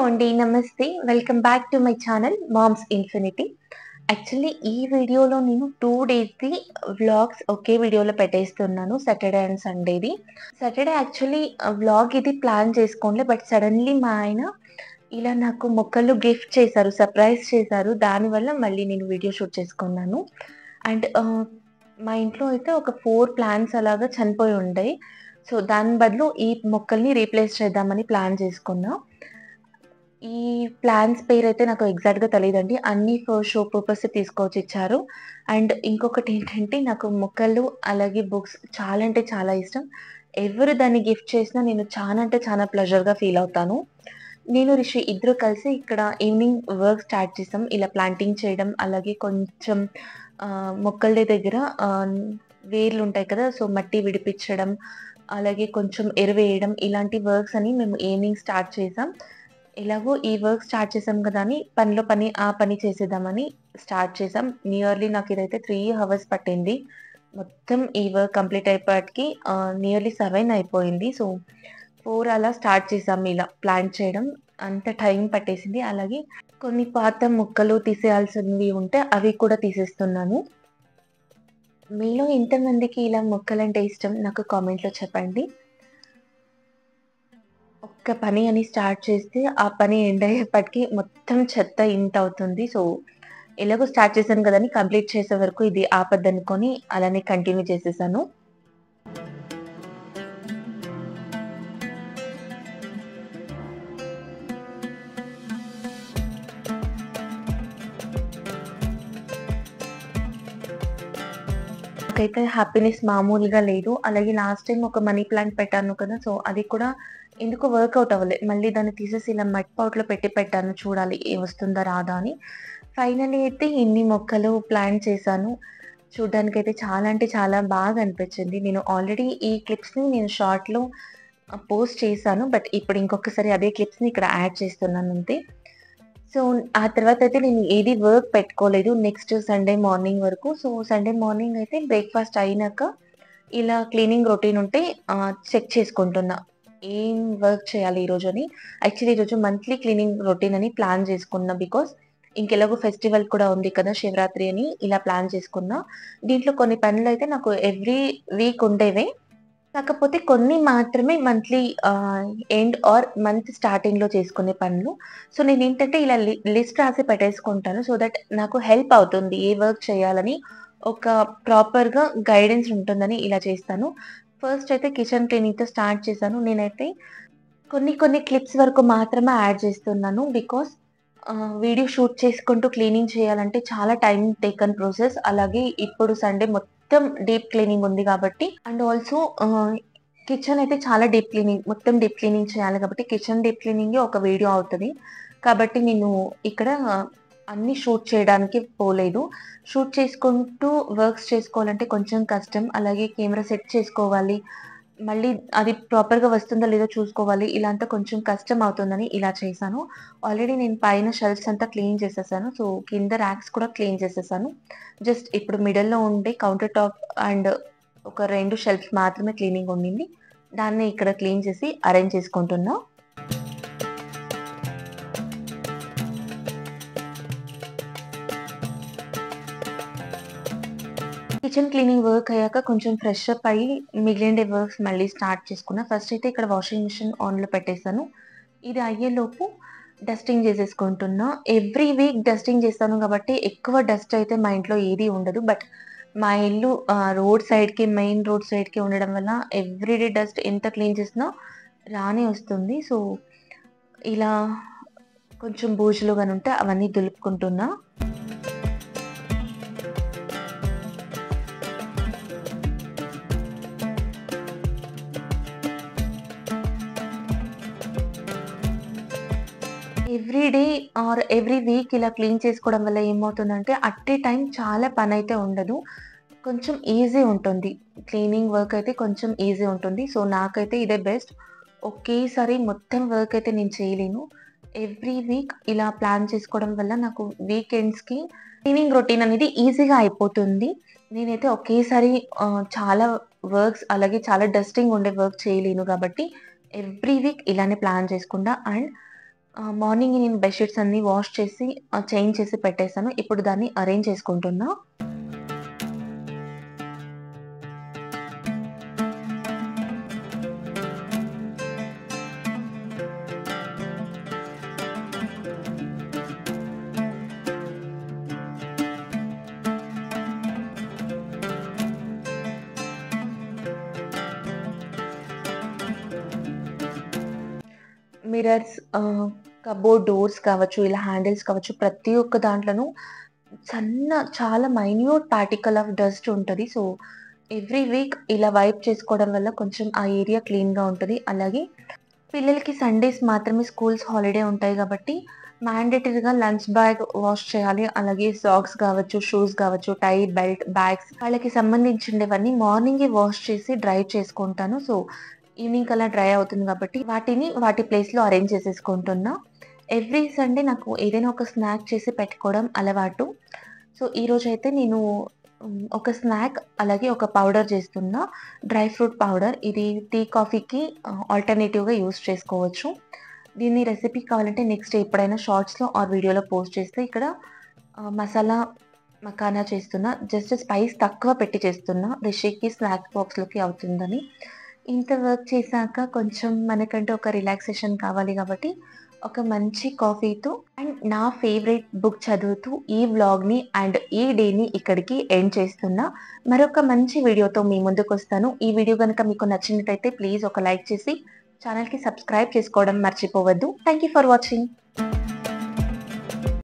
అండి. నమస్తే. Welcome back to my channel moms infinity. Actually ఈ వీడియోలో నేను 2 డేస్‌ది వ్లాగ్స్ ఒకే వీడియోలో పెట్టేస్తున్నాను. సాటర్‌డే అండ్ సండేది. సాటర్‌డే యాక్చువల్లీ వ్లాగ్ ఇది ప్లాన్ చేసుకోనులే. బట్ సడెన్‌లీ మా ఆయన ఇలా నాకు మొక్కలు గిఫ్ట్ చేశారు. సర్ప్రైజ్ చేశారు. దానివల్ల మళ్ళీ నేను వీడియో షూట్ చేసుకున్నాను. అండ్ మా ఇంట్లో అయితే ఒక 4 ప్లాంట్స్ అలాగా చనిపోయి ఉండాయి. సో, దాని బదులు ఈ మొక్కల్ని రీప్లేస్ చేద్దామని ప్లాన్ చేసుకున్నా. ఈ ప్లాన్స్ పేరైతే నాకు ఎగ్జాక్ట్‌గా తెలీదండి. అన్నీ ఫర్ షో పర్పస్ తీసుకొచ్చి ఇచ్చారు. అండ్ ఇంకొకటేంటంటే నాకు మొక్కలు అలాగే బుక్స్ చాలా అంటే చాలా ఇష్టం. ఎవరు దాన్ని గిఫ్ట్ చేసినా నేను చాలా అంటే చాలా ప్లెజర్‌గా ఫీల్ అవుతాను. నేను, రిషి ఇద్దరు కలిసి ఇక్కడ ఈవినింగ్ వర్క్ స్టార్ట్ చేసాం. ఇలా ప్లాంటింగ్ చేయడం అలాగే కొంచెం మొక్కల దగ్గర వేర్లుంటాయి కదా! సో, మట్టి విడిపించడం, అలాగే కొంచెం ఎరువేయడం ఇలాంటి వర్క్స్ అని మేము ఈవినింగ్ స్టార్ట్ చేసాం. ఎలాగో ఈ వర్క్ స్టార్ట్ చేసాం కదా అని పనిలో పని ఆ పని చేసేద్దామని స్టార్ట్ చేసాం. నియర్లీ నాకు ఇదైతే 3 హవర్స్ పట్టింది. మొత్తం ఈ వర్క్ కంప్లీట్ అయిపోయేటికి నియర్లీ 7 అయిపోయింది. సో, 4 అలా స్టార్ట్ చేసాం ఇలా ప్లాంట్ చేయడం. అంత టైం పట్టేసింది. అలాగే కొన్ని పాత మొక్కలు తీసేయాల్సినవి ఉంటే అవి కూడా తీసేస్తున్నాను. మీలో ఎంతమందికి ఇలా మొక్కలంటే ఇష్టం నాకు కామెంట్‌లో చెప్పండి. ఒక్క పని అని స్టార్ట్ చేస్తే, ఆ పని ఎండ్ అయ్యేప్పటికి మొత్తం చెత్త ఇంతవుతుంది. సో, ఎలాగో స్టార్ట్ చేశాను గదా అని కంప్లీట్ చేసే వరకు ఇది ఆపద్దనుకోని అలానే కంటిన్యూ చేసేసాను. నాకైతే హ్యాపీనెస్ మామూలుగా లేదు. అలాగే లాస్ట్ టైమ్ ఒక మనీ ప్లాంట్ పెట్టాను కదా! సో, అది కూడా ఎందుకో వర్కౌట్ అవ్వలే. మళ్ళీ దాన్ని తీసేసి ఇలా మడ్ పాట్‌లో పెట్టాను. చూడాలి వస్తుందా రాదా అని. ఫైనల్లీ అయితే ఇన్ని మొక్కలు ప్లాంట్ చేశాను. చూడ్డానికైతే చాలా అంటే చాలా బాగా అనిపించింది. నేను ఆల్రెడీ ఈ క్లిప్స్‌ని నేను షార్ట్‌లో పోస్ట్ చేశాను. బట్ ఇప్పుడు ఇంకొకసారి అదే క్లిప్స్‌ని ఇక్కడ యాడ్ చేస్తున్నాను అంతే. సో, ఆ తర్వాతయితే నేను ఏది వర్క్ పెట్టుకోలేదు. నెక్స్ట్ సండే మార్నింగ్ వరకు. సో, సండే మార్నింగ్ అయితే బ్రేక్‌ఫాస్ట్ అయినాక ఇలా క్లీనింగ్ రొటీన్ ఉంటే చెక్ చేసుకుంటున్నా. ఏం వర్క్ చేయాలి ఈరోజు అని. యాక్చువల్లీ ఈరోజు మంత్లీ క్లీనింగ్ రొటీన్ అని ప్లాన్ చేసుకున్నా. బికాజ్ ఇంకెలాగో ఫెస్టివల్ కూడా ఉంది కదా! శివరాత్రి అని ఇలా ప్లాన్ చేసుకున్నా. దీంట్లో కొన్ని పనులైతే నాకు ఎవ్రీ వీక్ ఉండేవే. కాకపోతే కొన్ని మాత్రమే మంత్లీ ఎండ్ ఆర్ మంత్ స్టార్టింగ్‌లో చేసుకునే పనులు. సో, నేనేంటంటే ఇలా లిస్ట్ రాసి పెట్టేసుకుంటాను. సో దట్ నాకు హెల్ప్ అవుతుంది. ఏ వర్క్ చేయాలని ఒక ప్రాపర్‌గా గైడెన్స్ ఉంటుందని ఇలా చేస్తాను. ఫస్ట్ అయితే కిచెన్ క్లీనింగ్‌తో స్టార్ట్ చేశాను. నేనైతే కొన్ని కొన్ని క్లిప్స్ వరకు మాత్రమే యాడ్ చేస్తున్నాను. బికాజ్ వీడియో షూట్ చేసుకుంటూ క్లీనింగ్ చేయాలంటే చాలా టైమ్ టేకన్ ప్రాసెస్. అలాగే ఇప్పుడు సండే మొత్తం డీప్ క్లీనింగ్ ఉంది కాబట్టి అండ్ ఆల్సో కిచెన్ అయితే చాలా డీప్ క్లీనింగ్ మొత్తం డీప్ క్లీనింగ్ చేయాలి కాబట్టి కిచెన్ డీప్ క్లీనింగే ఒక వీడియో అవుతది. కాబట్టి నేను ఇక్కడ అన్నీ షూట్ చేయడానికి పోలేదు. షూట్ చేసుకుంటూ వర్క్స్ చేసుకోవాలంటే కొంచెం కష్టం. అలాగే కెమెరా సెట్ చేసుకోవాలి. మళ్ళీ అది ప్రాపర్‌గా వస్తుందో లేదో చూసుకోవాలి. ఇలా అంతా కొంచెం కష్టం అవుతుందని ఇలా చేశాను. ఆల్రెడీ నేను పైన షెల్ఫ్స్ అంతా క్లీన్ చేసేసాను. సో, కింద ర్యాక్స్ కూడా క్లీన్ చేసేసాను. జస్ట్ ఇప్పుడు మిడిల్‌లో ఉండే కౌంటర్ టాప్ అండ్ ఒక 2 షెల్ఫ్స్ మాత్రమే క్లీనింగ్ ఉండింది. దాన్ని ఇక్కడ క్లీన్ చేసి అరేంజ్ చేసుకుంటున్నా. కిచెన్ క్లీనింగ్ వర్క్ అయ్యాక కొంచెం ఫ్రెష్ అప్ అయ్యి మిగిలిండే వర్క్స్ మళ్ళీ స్టార్ట్ చేసుకున్నా. ఫస్ట్ అయితే ఇక్కడ వాషింగ్ మిషన్ ఆన్‌లో పెట్టేసాను. ఇది అయ్యేలోపు డస్టింగ్ చేసేసుకుంటున్నా. ఎవ్రీ వీక్ డస్టింగ్ చేస్తాను కాబట్టి ఎక్కువ డస్ట్ అయితే మా ఇంట్లో ఏది ఉండదు. బట్ మా ఇల్లు రోడ్ సైడ్‌కి మెయిన్ రోడ్ సైడ్‌కి ఉండడం వల్ల ఎవ్రీడే డస్ట్ ఎంత క్లీన్ చేసినా రానే వస్తుంది. సో, ఇలా కొంచెం బూజులు గాని ఉంటే అవన్నీ దులుపుకుంటున్నా. Every day or every week ఇలా క్లీన్ చేసుకోవడం వల్ల ఏమవుతుందంటే, అట్ ఏ టైమ్ చాలా పనైతే ఉండదు. కొంచెం ఈజీ ఉంటుంది. క్లీనింగ్ వర్క్ అయితే కొంచెం ఈజీ ఉంటుంది. సో, నాకైతే ఇదే బెస్ట్. ఒకేసారి మొత్తం వర్క్ అయితే నేను చేయలేను. ఎవ్రీ వీక్ ఇలా ప్లాన్ చేసుకోవడం వల్ల నాకు వీకెండ్స్‌కి క్లీనింగ్ రొటీన్ అనేది ఈజీగా అయిపోతుంది. నేనైతే ఒకేసారి చాలా వర్క్స్ అలాగే చాలా డస్టింగ్ ఉండే వర్క్ చేయలేను కాబట్టి, ఎవ్రీ వీక్ ఇలానే ప్లాన్ చేసుకుంటా. అండ్ మార్నింగ్ నేను బెడ్‌షీట్స్ అన్నీ వాష్ చేసి చేంజ్ చేసి పెట్టేసాను. ఇప్పుడు దాన్ని అరేంజ్ చేసుకుంటున్నా. మిర్రర్స్, కబోర్డ్ డోర్స్ కావచ్చు, ఇలా హ్యాండిల్స్ కావచ్చు, ప్రతి ఒక్క దాంట్లోనూ చాలా మైన్యూట్ పార్టికల్ ఆఫ్ డస్ట్ ఉంటది. సో, ఎవ్రీ వీక్ ఇలా వైప్ చేసుకోవడం వల్ల కొంచెం ఆ ఏరియా క్లీన్‌గా ఉంటది. అలాగే పిల్లలకి సండేస్ మాత్రమే స్కూల్స్ హాలిడే ఉంటాయి గాబట్టి, మ్యాండేటరీగా లంచ్ బ్యాగ్ వాష్ చేయాలి. అలాగే సాక్స్ గావచ్చు, షూస్ గావచ్చు, టై, బెల్ట్, బ్యాగ్స్ వాళ్ళకి సంబంధించినవన్నీ మార్నింగే వాష్ చేసి డ్రై చేసుకుంటాను. సో, ఈవినింగ్ కల్లా డ్రై అవుతుంది గాబట్టి, వాటిని వాటి ప్లేస్‌లో అరేంజ్ చేసేసుకుంటున్నా. ఎవ్రీ సండే నాకు ఏదైనా ఒక స్నాక్ చేసి పెట్టుకోవడం అలవాటు. సో, ఈరోజైతే నేను ఒక స్నాక్ అలాగే ఒక పౌడర్ చేస్తున్నా. Dry fruit powder. ఇది టీ, కాఫీకి ఆల్టర్‌నేటివ్‌గా యూజ్ చేసుకోవచ్చు. దీని రెసిపీ కావాలంటే నెక్స్ట్ ఎప్పుడైనా షార్ట్స్‌లో ఆర్ వీడియోలో పోస్ట్ చేస్తే ఇక్కడ మసాలా మకానా చేస్తున్నా. జస్ట్ స్పైస్ తక్కువ పెట్టి చేస్తున్నా. రిషికి స్నాక్ బాక్స్‌లోకి అవుతుందని. ఇంత వర్క్ చేశాక కొంచెం మనకంటూ ఒక రిలాక్సేషన్ కావాలి కాబట్టి, ఒక మంచి కాఫీతో అండ్ నా ఫేవరెట్ బుక్ చదువుతూ ఈ వ్లాగ్‌ని అండ్ ఈ డేని ఇక్కడికి ఎండ్ చేస్తున్నా. మరొక మంచి వీడియోతో మీ ముందుకొస్తాను. ఈ వీడియో గనుక మీకు నచ్చినట్టయితే ప్లీజ్ ఒక లైక్ చేసి ఛానెల్‌కి సబ్స్క్రైబ్ చేసుకోవడం మర్చిపోవద్దు. Thank you for watching.